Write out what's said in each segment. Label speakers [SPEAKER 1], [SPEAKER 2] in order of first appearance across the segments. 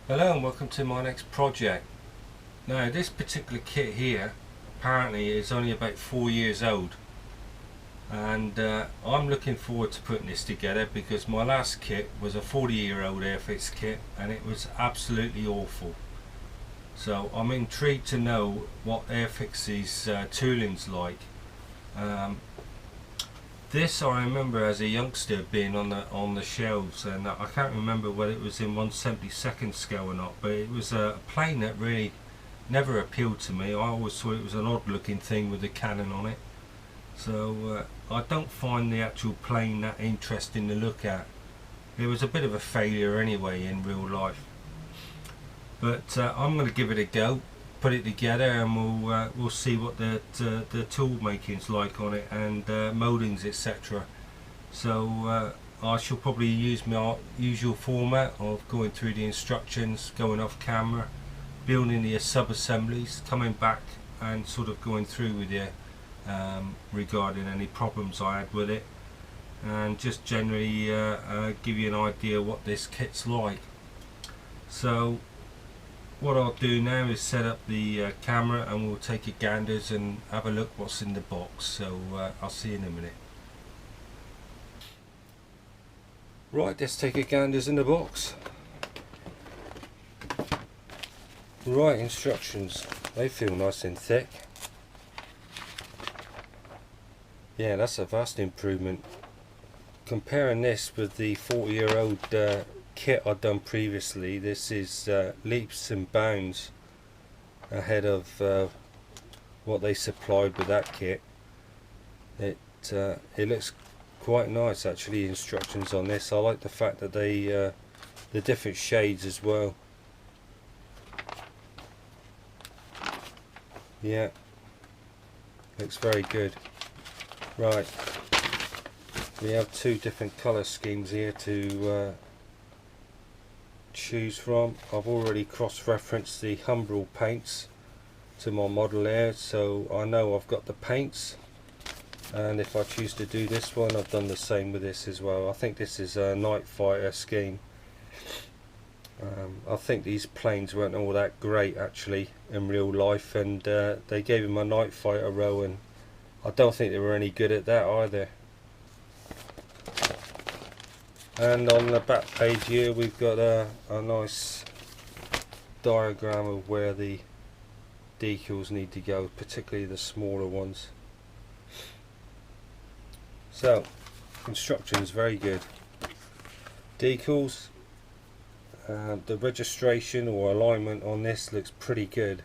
[SPEAKER 1] Hello and welcome to my next project. Now this particular kit here apparently is only about 4 years old, and I'm looking forward to putting this together because my last kit was a 40-year-old Airfix kit and it was absolutely awful. So I'm intrigued to know what Airfix's tooling's like. This I remember as a youngster being on the shelves, and I can't remember whether it was in 1/72nd scale or not, but it was a plane that really never appealed to me. I always thought it was an odd looking thing with a cannon on it. So I don't find the actual plane that interesting to look at. It was a bit of a failure anyway in real life. But I'm going to give it a go, put it together, and we'll see what the tool making's like on it, and mouldings, etc. So I shall probably use my usual format of going through the instructions, going off camera, building the sub-assemblies, coming back and sort of going through with you regarding any problems I had with it, and just generally give you an idea what this kit's like. So what I'll do now is set up the camera and we'll take a ganders and have a look what's in the box. So I'll see you in a minute. Right, let's take a ganders in the box. Right, instructions. They feel nice and thick. Yeah, that's a vast improvement. Comparing this with the 40-year-old kit I'd done previously, this is leaps and bounds ahead of what they supplied with that kit. It looks quite nice actually, instructions on this. I like the fact that they the different shades as well. Yeah, looks very good. Right, we have two different colour schemes here to choose from. I've already cross-referenced the Humbrol paints to my model there, so I know I've got the paints, and if I choose to do this one, I've done the same with this as well. I think this is a night fighter scheme. I think these planes weren't all that great actually in real life, and they gave him a night fighter row, and I don't think they were any good at that either. And on the back page here we've got a nice diagram of where the decals need to go, particularly the smaller ones. So instructions, very good. Decals, the registration or alignment on this looks pretty good,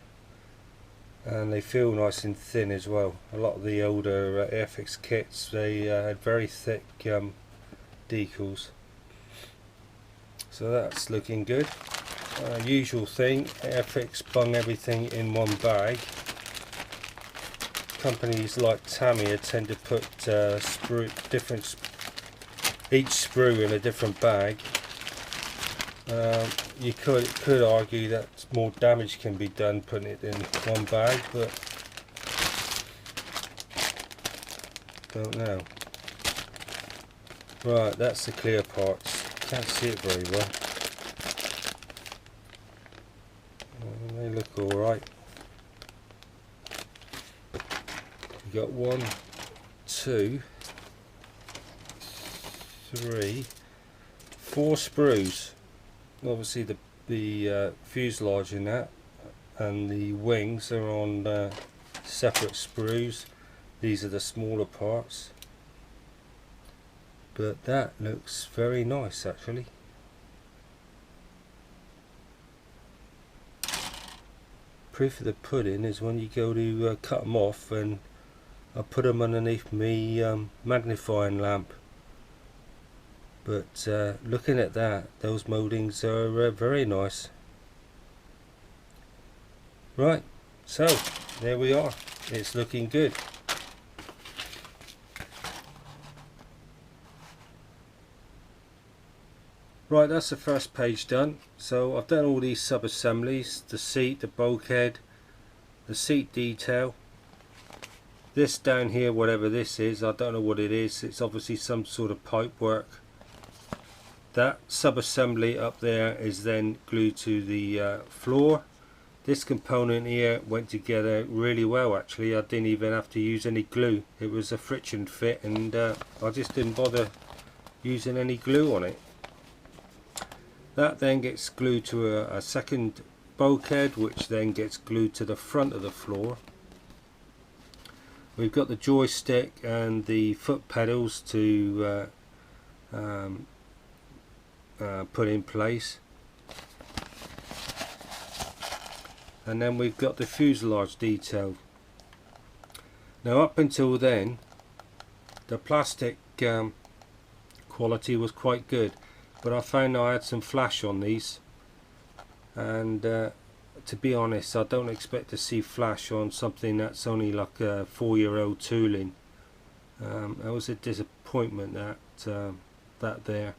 [SPEAKER 1] and they feel nice and thin as well. A lot of the older Airfix kits, they had very thick decals. So that's looking good. Usual thing, Airfix bung everything in one bag. Companies like Tamiya tend to put each sprue in a different bag. You could argue that more damage can be done putting it in one bag, but don't know. Right, that's the clear parts. Can't see it very well. They look alright. We've got 1, 2, 3, 4 sprues. Obviously the fuselage in that and the wings are on separate sprues. These are the smaller parts. But that looks very nice actually. Proof of the pudding is when you go to cut them off, and I put them underneath me magnifying lamp. But looking at that, those mouldings are very nice. Right, so there we are. It's looking good. Right, that's the first page done. So I've done all these sub-assemblies, the seat, the bulkhead, the seat detail. This down here, whatever this is, I don't know what it is. It's obviously some sort of pipe work. that sub-assembly up there is then glued to the floor. This component here went together really well actually. I didn't even have to use any glue. It was a friction fit, and I just didn't bother using any glue on it. That then gets glued to a second bulkhead, which then gets glued to the front of the floor. We've got the joystick and the foot pedals to put in place, and then we've got the fuselage detail. Now up until then the plastic quality was quite good, but I found I had some flash on these, and to be honest, I don't expect to see flash on something that's only like a 4-year-old tooling. That was a disappointment, that there.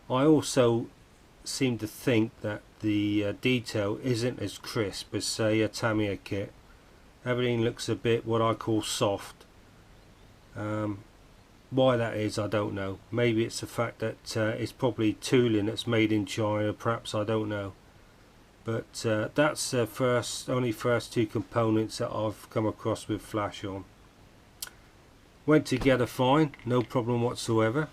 [SPEAKER 1] I also seem to think that the detail isn't as crisp as say a Tamiya kit. Everything looks a bit what I call soft. Why that is, I don't know. Maybe it's the fact that it's probably tooling that's made in China, perhaps, I don't know. But that's the only first two components that I've come across with flash on. Went together fine, no problem whatsoever.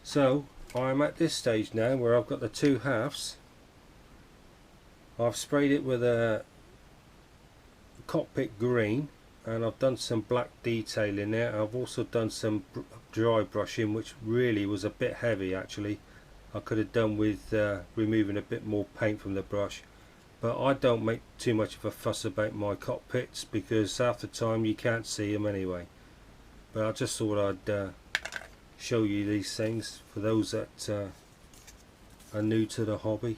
[SPEAKER 1] So I'm at this stage now where I've got the two halves. I've sprayed it with a cockpit green, and I've done some black detail in there. I've also done some dry brushing, which really was a bit heavy actually. I could have done with removing a bit more paint from the brush, but I don't make too much of a fuss about my cockpits because half the time you can't see them anyway. But I just thought I'd show you these things for those that are new to the hobby.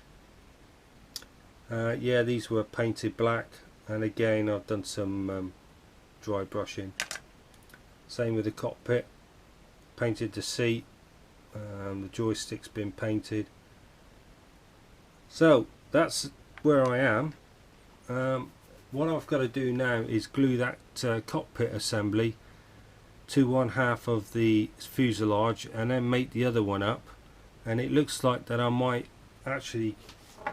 [SPEAKER 1] Yeah, these were painted black, and again I've done some dry brushing. Same with the cockpit, painted the seat. The joystick's been painted. So that's where I am. What I've got to do now is glue that cockpit assembly to one half of the fuselage and then make the other one up, and it looks like that I might actually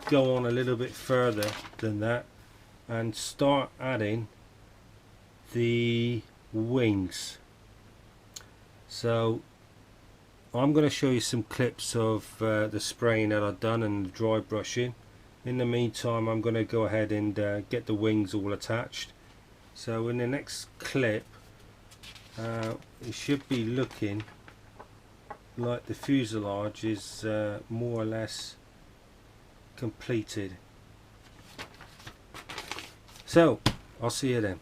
[SPEAKER 1] go on a little bit further than that and start adding the wings. So I'm going to show you some clips of the spraying that I've done and the dry brushing. In the meantime, I'm going to go ahead and get the wings all attached. So in the next clip, it should be looking like the fuselage is more or less completed. So I'll see you then.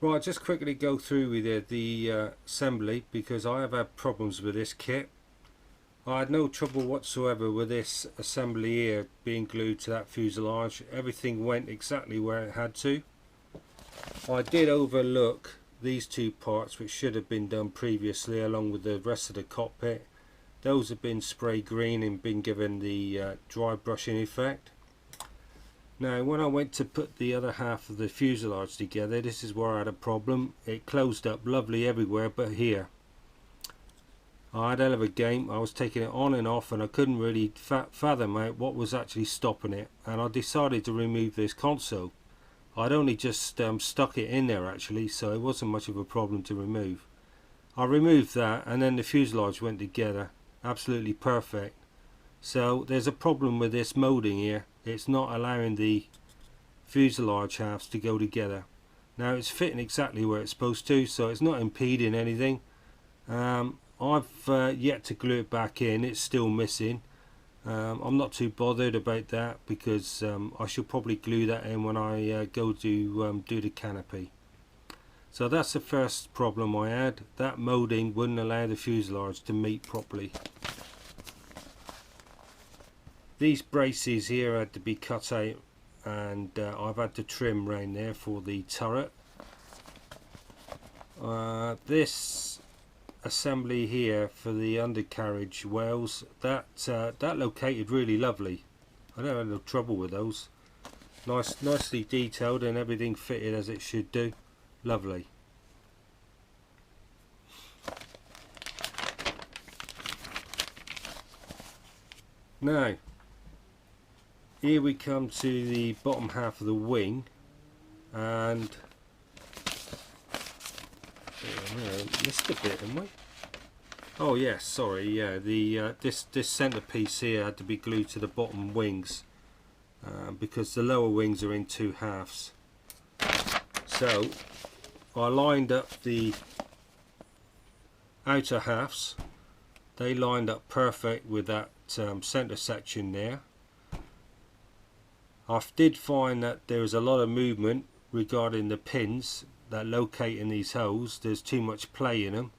[SPEAKER 1] Right, just quickly go through with you the assembly, because I have had problems with this kit. I had no trouble whatsoever with this assembly here being glued to that fuselage. Everything went exactly where it had to. I did overlook these two parts which should have been done previously, along with the rest of the cockpit. Those have been spray green and been given the dry brushing effect. Now when I went to put the other half of the fuselage together, this is where I had a problem. It closed up lovely everywhere but here. I had a hell of a game. I was taking it on and off and I couldn't really fathom out what was actually stopping it, and I decided to remove this console. I'd only just stuck it in there actually, so it wasn't much of a problem to remove. I removed that and then the fuselage went together absolutely perfect. So there's a problem with this molding here. It's not allowing the fuselage halves to go together. Now it's fitting exactly where it's supposed to, so it's not impeding anything. I've yet to glue it back in. It's still missing. I'm not too bothered about that because I should probably glue that in when I go to do the canopy. So that's the first problem I had. That molding wouldn't allow the fuselage to meet properly. These braces here had to be cut out, and I've had to trim around there for the turret. This assembly here for the undercarriage wells, that located really lovely. I don't have no trouble with those. Nicely detailed and everything fitted as it should do. Lovely. Now here we come to the bottom half of the wing, and missed a bit, haven't we? Oh yes, sorry, yeah. The this centerpiece here had to be glued to the bottom wings because the lower wings are in two halves. So I lined up the outer halves. They lined up perfect with that center section there. I did find that there is a lot of movement regarding the pins that locate in these holes. There's too much play in them,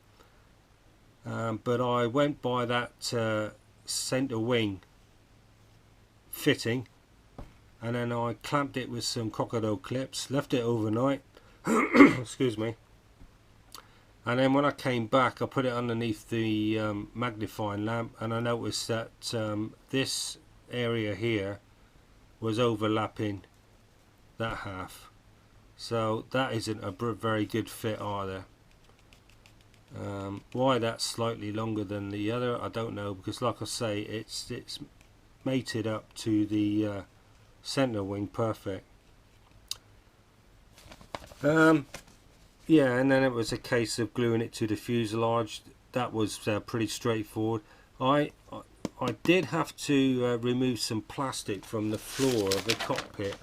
[SPEAKER 1] but I went by that center wing fitting, and then I clamped it with some crocodile clips, left it overnight excuse me, and then when I came back I put it underneath the magnifying lamp, and I noticed that this area here was overlapping that half, so that isn't a very good fit either. Why that's slightly longer than the other I don't know, because like I say, it's mated up to the center wing perfect. Yeah, and then it was a case of gluing it to the fuselage. That was pretty straightforward. I did have to remove some plastic from the floor of the cockpit.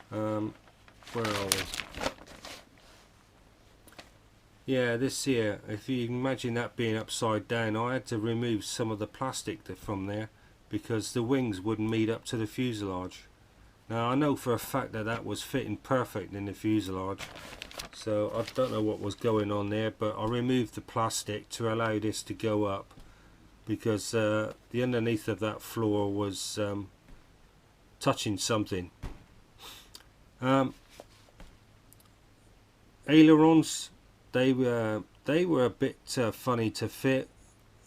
[SPEAKER 1] Where are we? Yeah, this here, if you imagine that being upside down, I had to remove some of the plastic from there because the wings wouldn't meet up to the fuselage. Now I know for a fact that that was fitting perfect in the fuselage, so I don't know what was going on there, but I removed the plastic to allow this to go up, because the underneath of that floor was touching something. Ailerons, they were a bit funny to fit.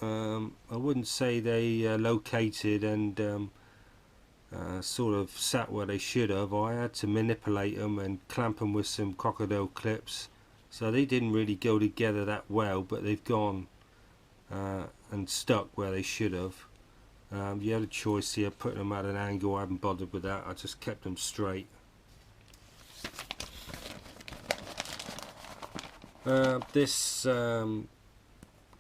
[SPEAKER 1] I wouldn't say they located and sort of sat where they should have. I had to manipulate them and clamp them with some crocodile clips, so they didn't really go together that well, but they've gone and stuck where they should have. You had a choice here, putting them at an angle. I haven't bothered with that, I just kept them straight. This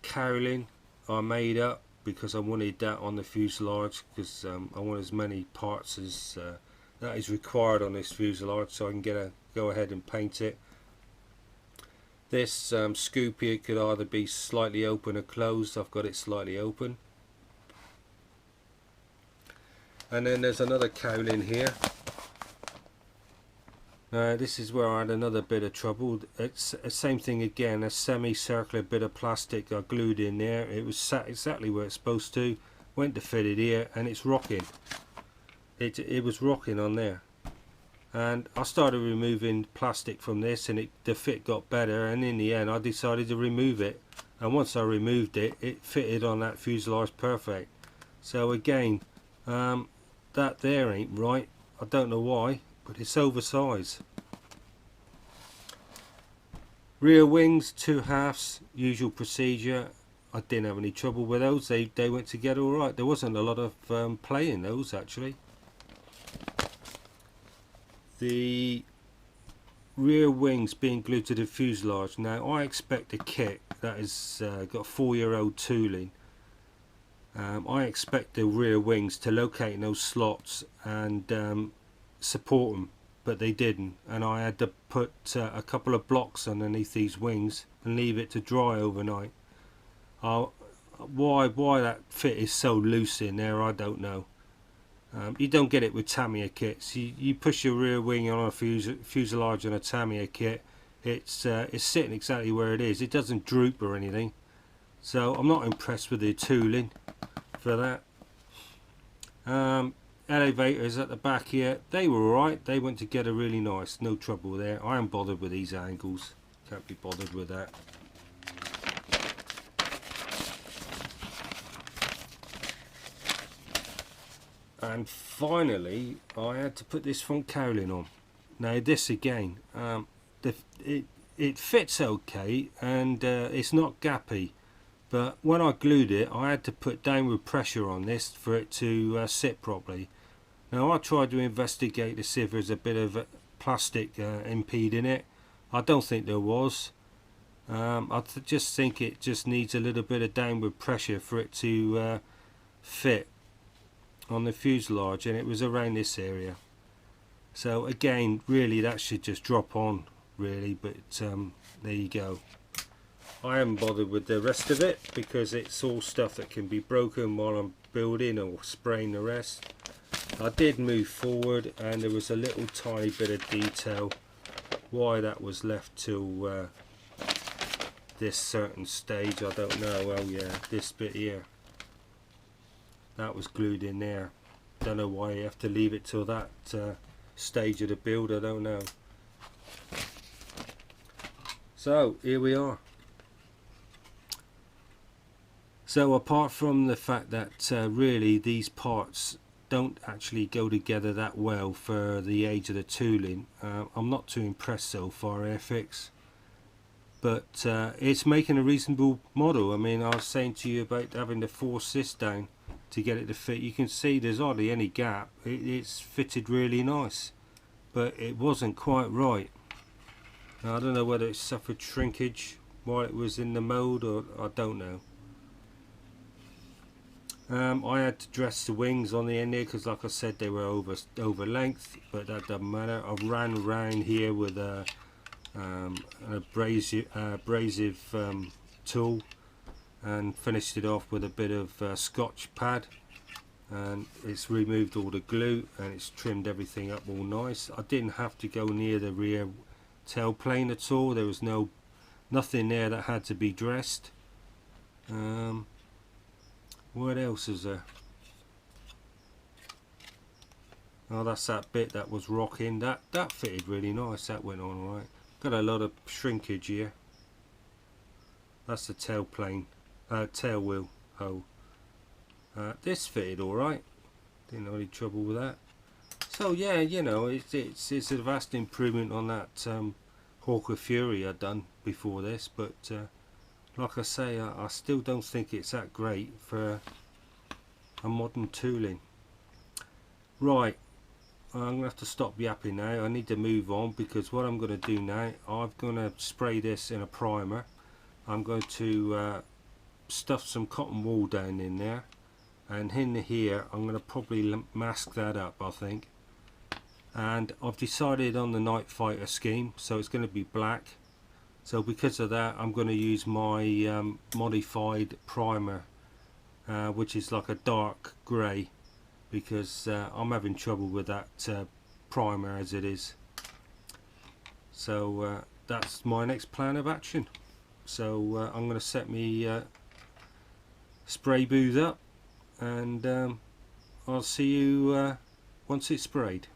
[SPEAKER 1] cowling I made up because I wanted that on the fuselage, because I want as many parts as that is required on this fuselage, so I can go ahead and paint it. This scoop here could either be slightly open or closed. I've got it slightly open. And then there's another cowling here. This is where I had another bit of trouble. It's the same thing again, a semicircular bit of plastic I glued in there. It was sat exactly where it's supposed to, went to fit it here, and it's rocking. It was rocking on there. And I started removing plastic from this, and the fit got better, and in the end I decided to remove it. And once I removed it, it fitted on that fuselage perfect. So again, that there ain't right. I don't know why, but it's oversized. Rear wings, 2 halves, usual procedure. I didn't have any trouble with those. They went together all right. There wasn't a lot of play in those actually. The rear wings being glued to the fuselage. Now I expect a kit that has got 4-year-old tooling. I expect the rear wings to locate in those slots and support them, but they didn't, and I had to put a couple of blocks underneath these wings and leave it to dry overnight. Why that fit is so loose in there, I don't know. You don't get it with Tamiya kits. You push your rear wing on a fuselage on a Tamiya kit, it's sitting exactly where it is. It doesn't droop or anything, so I'm not impressed with the tooling for that. Elevators at the back here, they were alright. They went together really nice, no trouble there. I am bothered with these angles, can't be bothered with that. And finally I had to put this front cowling on. Now this again, it fits okay, and it's not gappy, but when I glued it I had to put downward pressure on this for it to sit properly. Now I tried to investigate to see if there's a bit of plastic impeding it. I don't think there was. I just think it just needs a little bit of downward pressure for it to fit on the fuselage, and it was around this area. So again, really that should just drop on really, but there you go. I haven't bothered with the rest of it because it's all stuff that can be broken while I'm building or spraying the rest. I did move forward, and there was a little tiny bit of detail. Why that was left till this certain stage, I don't know. Oh yeah, this bit here, that was glued in there. Don't know why you have to leave it till that stage of the build, I don't know. So here we are. So apart from the fact that really these parts don't actually go together that well for the age of the tooling, I'm not too impressed so far, Airfix. But it's making a reasonable model. I mean, I was saying to you about having to force this down to get it to fit. You can see there's hardly any gap. It's fitted really nice, but it wasn't quite right. Now, I don't know whether it suffered shrinkage while it was in the mould, or I don't know. I had to dress the wings on the end here because, like I said, they were over length, but that doesn't matter. I ran around here with an abrasive tool and finished it off with a bit of Scotch pad, and it's removed all the glue and it's trimmed everything up all nice. I didn't have to go near the rear tailplane at all. There was nothing there that had to be dressed. What else is there? Oh, that's that bit that was rocking. That fitted really nice. That went on alright. Got a lot of shrinkage here. That's the tailplane, tail wheel hole. This fitted alright. Didn't have any trouble with that. So yeah, you know, it's a vast improvement on that Hawker Fury I'd done before this, but like I say, I still don't think it's that great for a modern tooling. Right, I'm going to have to stop yapping now. I need to move on, because what I'm going to do now, I'm going to spray this in a primer. I'm going to stuff some cotton wool down in there, and in here I'm going to probably mask that up, I think. And I've decided on the Night Fighter scheme, so it's going to be black. So because of that, I'm going to use my modified primer, which is like a dark grey, because I'm having trouble with that primer as it is. So that's my next plan of action. So I'm going to set me spray booth up, and I'll see you once it's sprayed.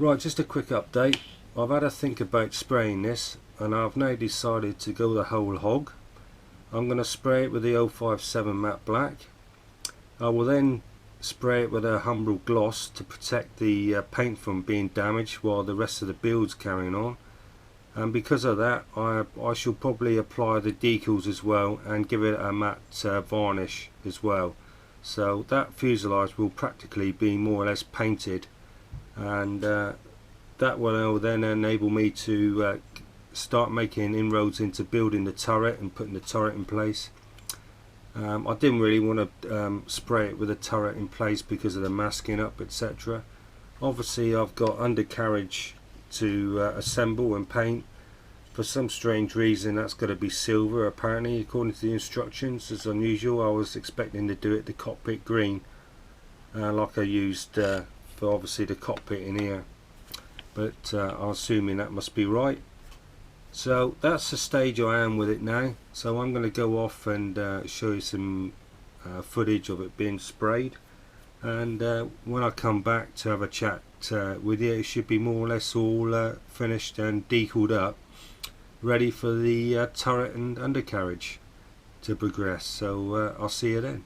[SPEAKER 1] Right, just a quick update. I've had a think about spraying this and I've now decided to go the whole hog. I'm going to spray it with the 057 matte black. I will then spray it with a Humbrol gloss to protect the paint from being damaged while the rest of the build's carrying on. And because of that, I shall probably apply the decals as well and give it a matte varnish as well. So that fuselage will practically be more or less painted, and that will then enable me to start making inroads into building the turret and putting the turret in place. I didn't really want to spray it with a turret in place because of the masking up, etc. Obviously I've got undercarriage to assemble and paint. For some strange reason that's got to be silver apparently, according to the instructions. As unusual, I was expecting to do it the cockpit green, like I used for obviously the cockpit in here, but I'm assuming that must be right. So that's the stage I am with it now. So I'm going to go off and show you some footage of it being sprayed, and when I come back to have a chat with you, it should be more or less all finished and decaled up, ready for the turret and undercarriage to progress. So I'll see you then.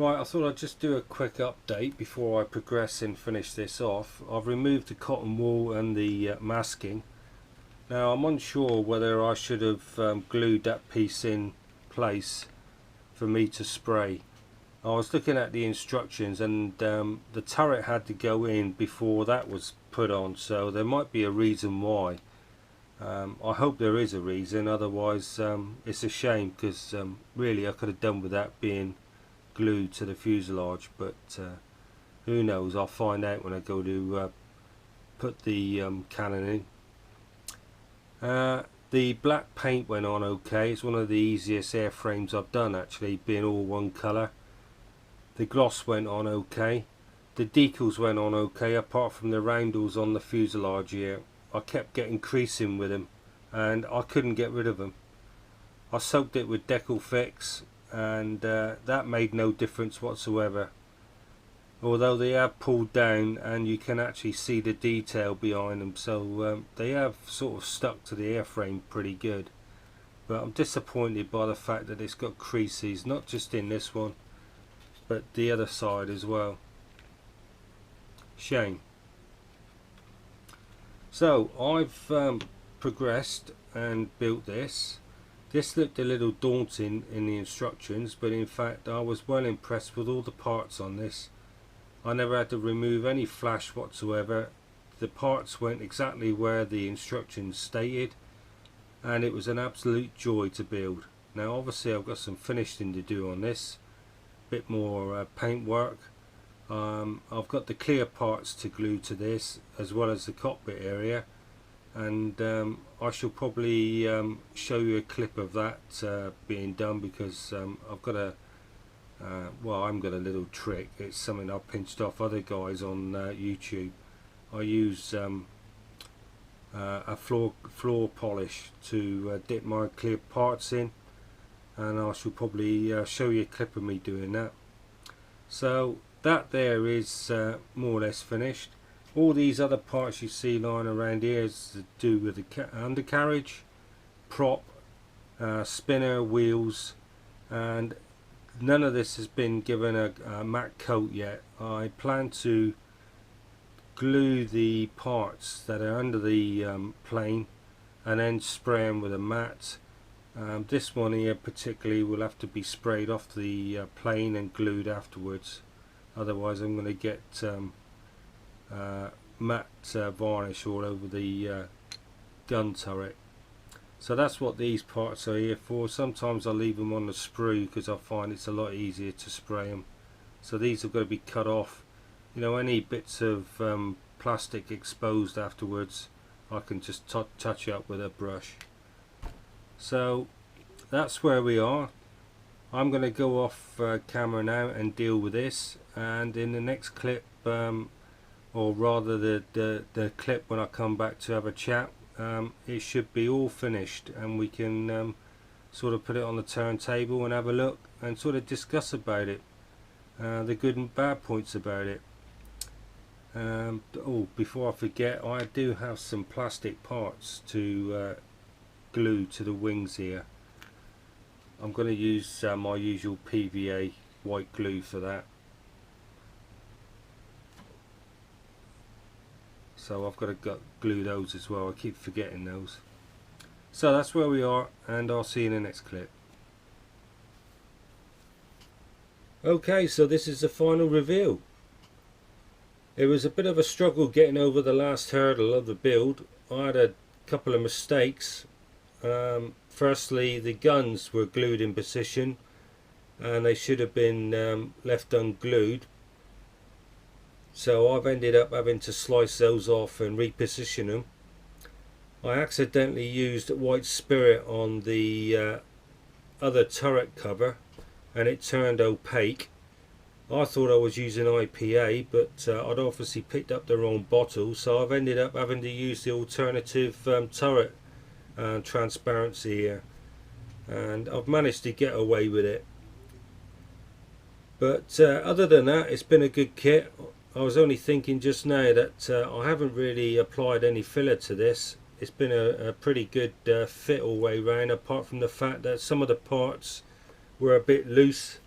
[SPEAKER 1] Right, I thought I'd just do a quick update before I progress and finish this off. I've removed the cotton wool and the masking. Now I'm unsure whether I should have glued that piece in place for me to spray. I was looking at the instructions, and the turret had to go in before that was put on, so there might be a reason why. I hope there is a reason, otherwise it's a shame, because really I could have done with that being glued to the fuselage, but who knows, I'll find out when I go to put the cannon in. The black paint went on okay. It's one of the easiest airframes I've done, actually, being all one colour. The gloss went on okay. The decals went on okay, apart from the roundels on the fuselage here. I kept getting creasing with them and I couldn't get rid of them. I soaked it with Decals, and that made no difference whatsoever, although they have pulled down and you can actually see the detail behind them, so they have sort of stuck to the airframe pretty good. But I'm disappointed by the fact that it's got creases, not just in this one but the other side as well. Shame. So I've progressed and built this. This looked a little daunting in the instructions, but in fact I was well impressed with all the parts on this. I never had to remove any flash whatsoever. The parts went exactly where the instructions stated, and it was an absolute joy to build. Now obviously I've got some finishing to do on this, bit more paint work. I've got the clear parts to glue to this, as well as the cockpit area, and I shall probably show you a clip of that being done, because I've got a I've got a little trick. It's something I've pinched off other guys on YouTube. I use a floor polish to dip my clear parts in, and I shall probably show you a clip of me doing that. So that there is more or less finished. All these other parts you see lying around here is to do with the undercarriage, prop, spinner, wheels, and none of this has been given a matte coat yet. I plan to glue the parts that are under the plane and then spray them with a matte. This one here particularly will have to be sprayed off the plane and glued afterwards, otherwise I'm going to get matte varnish all over the gun turret. So that's what these parts are here for. Sometimes I leave them on the sprue because I find it's a lot easier to spray them. So these are going to be cut off. You know, any bits of plastic exposed afterwards, I can just touch up with a brush. So that's where we are. I'm going to go off camera now and deal with this, and in the next clip, or rather the clip when I come back to have a chat, it should be all finished, and we can sort of put it on the turntable and have a look and sort of discuss about it, the good and bad points about it. Oh, before I forget, I do have some plastic parts to glue to the wings here. I'm going to use my usual PVA white glue for that. So I've got to glue those as well. I keep forgetting those. So that's where we are, and I'll see you in the next clip. Okay, so this is the final reveal. It was a bit of a struggle getting over the last hurdle of the build. I had a couple of mistakes. Firstly, the guns were glued in position and they should have been left unglued. So I've ended up having to slice those off and reposition them. I accidentally used white spirit on the other turret cover and it turned opaque. I thought I was using IPA, but I'd obviously picked up the wrong bottle, so I've ended up having to use the alternative turret transparency here, and I've managed to get away with it. But other than that, it's been a good kit. I was only thinking just now that I haven't really applied any filler to this. It's been a pretty good fit all the way round, apart from the fact that some of the parts were a bit loose.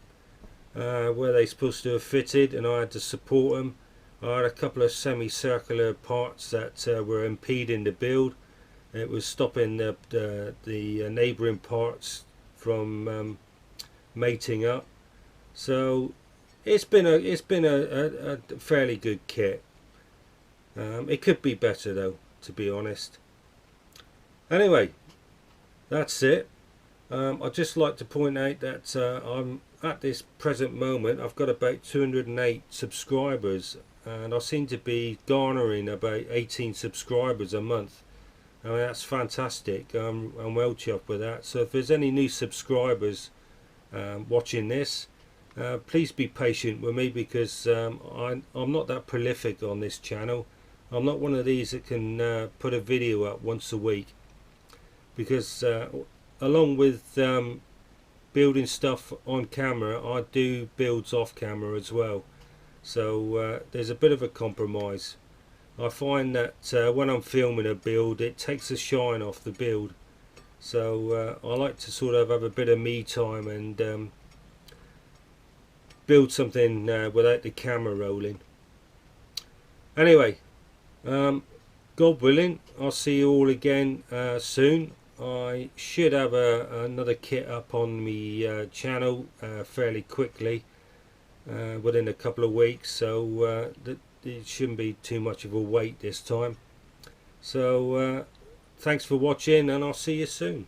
[SPEAKER 1] where they're supposed to have fitted, and I had to support them. I had a couple of semicircular parts that were impeding the build. It was stopping the neighbouring parts from mating up. So it's been a fairly good kit. It could be better though, to be honest. Anyway, that's it. I'd just like to point out that I'm at this present moment, I've got about 208 subscribers, and I seem to be garnering about 18 subscribers a month. I mean, that's fantastic. I'm well chuffed with that. So if there's any new subscribers watching this, please be patient with me, because I'm not that prolific on this channel. I'm not one of these that can put a video up once a week, because along with building stuff on camera, I do builds off camera as well. So there's a bit of a compromise. I find that when I'm filming a build, it takes the shine off the build. So I like to sort of have a bit of me time and build something without the camera rolling. Anyway, God willing, I'll see you all again soon. I should have another kit up on the channel fairly quickly, within a couple of weeks, so it shouldn't be too much of a wait this time. So thanks for watching, and I'll see you soon.